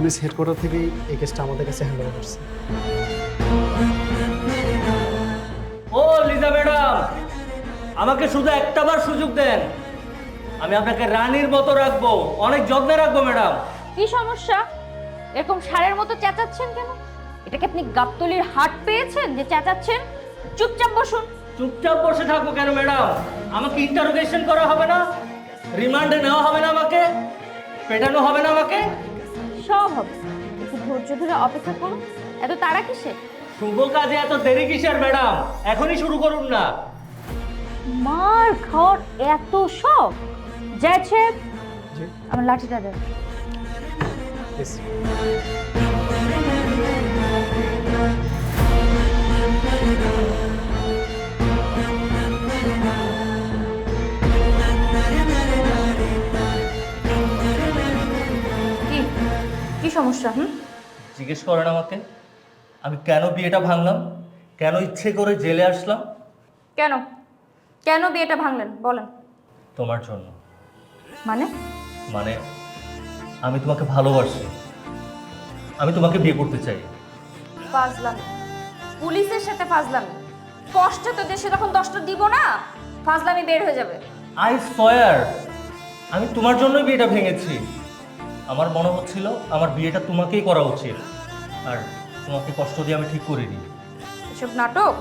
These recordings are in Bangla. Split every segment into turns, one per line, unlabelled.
পুলিশ হেডকোয়ার্টার থেকেই এই কেসটা আমাদের কাছে হ্যান্ড ওভার করছে।
ও লিজা ম্যাডাম, আমাকে শুধু একটাবার সুযোগ দেন, আমি আপনাকে রানীর মতো রাখবো, অনেক যত্নে রাখবো ম্যাডাম।
কি সমস্যা? এরকম ষাঁড়ের মতো চেঁচাচ্ছেন কেন? এটা কি আপনি গাবতলির হাট পেয়েছেন যে চেঁচাচ্ছেন? চুপচাপ বসুন।
চুপচাপ বসে থাকবো কেন ম্যাডাম? আমাকে ইন্টারোগেশন করা হবে না? রিমান্ডে নেওয়া হবে না? আমাকে পেটানো হবে না? আমাকে
সব হবে, একটু ধৈর্য ধরে অপেক্ষা করুন। এত তাড়া কিসে?
শুভ কাজে এত দেরি কিসের ম্যাডাম? এখনই শুরু করুন না।
মার খাওয়ার এত শখ? যাচ্ছে,
জি
আমার লাঠিটা দেন।
প্লিজ।
কি কি সমস্যা?
জিজ্ঞেস করেন আমাকে আমি কেন বিয়েটা ভাঙলাম, কেন ইচ্ছে করে জেলে আসলাম?
কেন কেন বিয়েটা ভাঙলেন বলেন।
তোমার জন্য।
মানে?
মানে আমি তোমাকে ভালোবাসি, আমি তোমাকে বিয়ে করতে চাই।
ফাজলামি, পুলিশের সাথে ফাজলামি। কষ্ট তো দেশে তখন 10টা দিব না, ফাজলামি বের হয়ে যাবে।
আই সোয়ার, আমি তোমার জন্যই বিয়েটা ভেঙেছি। আমার মনে হচ্ছিল আমার বিয়েটা তোমাকেই করা উচিত, আর তোমাকে কষ্ট দিয়ে আমি ঠিক করিনি।
এসব নাটক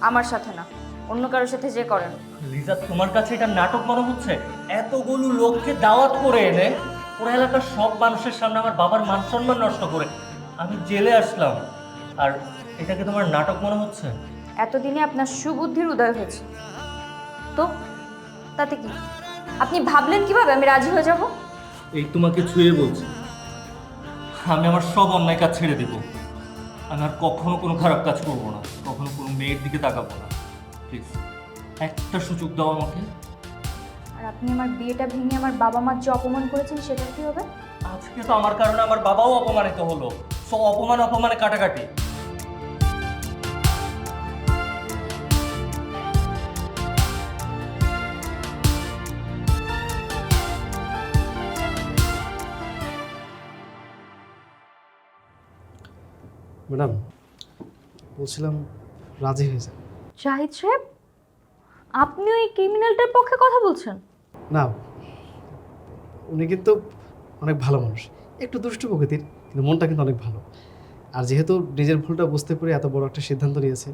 আমার সাথে না, অন্য কারোর সাথে যে করেন।
লিজা, তোমার কাছে এটা নাটক মনে হচ্ছে? এতগুলো লোককে দাওয়াত করে এনে পুরো এলাকার সব মানুষের সামনে আমার বাবার মান সম্মান নষ্ট করে আমি জেলে আসলাম, আর এটাকে তোমার নাটক মনে হচ্ছে?
এতদিনে আপনার সুবুদ্ধির উদয় হয়েছে তো তাতে কি? আপনি ভাবলেন কিভাবে আমি রাজি হয়ে যাব?
এই তোমাকে ছুঁয়ে বলছি, আমি আমার সব অন্যায় কাজ ছেড়ে দেব। আমি আর কখনো কোনো খারাপ কাজ করবো না, কখনো কোনো মেয়ের দিকে তাকাবো না। প্লিজ একটা সুযোগ দাও আমাকে।
আর আপনি আমার বিয়েটা ভেঙে আমার বাবা মার যে অপমান করেছেন সেটা কি হবে?
আজকে তো আমার কারণে আমার বাবাও অপমানিত হলো, সো অপমান অপমানে কাটাকাটি।
ম্যাডাম বলছিলাম রাজি হয়ে যান।
শাহিদ সাহেব, আপনি ওই ক্রিমিনালটার পক্ষে কথা বলছেন?
না, উনি কিন্তু অনেক ভালো মানুষ, একটু দুষ্টু প্রকৃতির, কিন্তু মনটা কিন্তু অনেক ভালো। আর যেহেতু নিজের ভুলটা বুঝতে পেরে এত বড় একটা সিদ্ধান্ত নিয়েছে,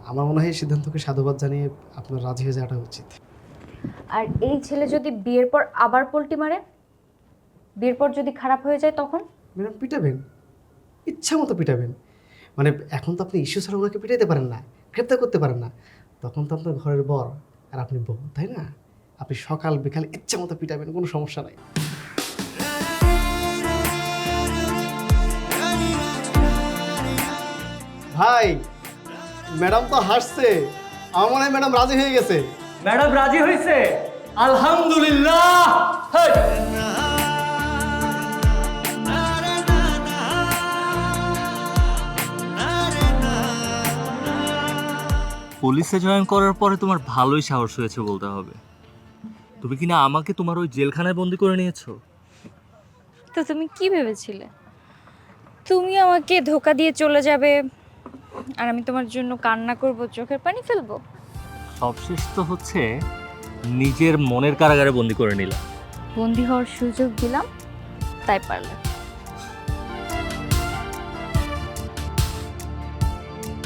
আমার মনে হয় এই সিদ্ধান্তকে সাধুবাদ জানিয়ে আপনার রাজি হয়ে যাওয়াটা উচিত।
আর এই ছেলে যদি বিয়ের পর আবার পল্টি মারে, বিয়ের পর যদি খারাপ হয়ে যায় তখন?
ম্যাডাম পিটাবেন, ইচ্ছা মতো পিটাবেন। মানে এখন তো আপনি ইস্যু ছাড়া ওনাকে পিটাইতে পারেন না, গ্রেপ্তার করতে পারেন না। তখন তো আপনার ঘরের বর আর আপনি বউ, তাই না? আপনি সকাল বিকাল ইচ্ছা মতো পিটাবেন, কোনো সমস্যা নাই। ভাই, ম্যাডাম তো হাসছে, আমার মনে হয় ম্যাডাম রাজি হয়ে গেছে।
ম্যাডাম রাজি হয়েছে, আলহামদুলিল্লাহ। হেই! পুলিশে জয়েন করার পরে তোমার ভালোই সাহস হয়েছে বলতে হবে। তুমি কিনা আমাকে তোমার ওই জেলখানায় বন্দি করে নিয়েছো।
তো তুমি কি ভেবেছিলে? তুমি আমাকে ধোকা দিয়ে চলে যাবে আর আমি তোমার জন্য কান্না করব, চোখের পানি ফেলবো?
সবশেষ তো হচ্ছে নিজের মনের কারাগারে বন্দি করে নিলাম।
বন্দি হওয়ার সুযোগ দিলাম, তাই পারলে।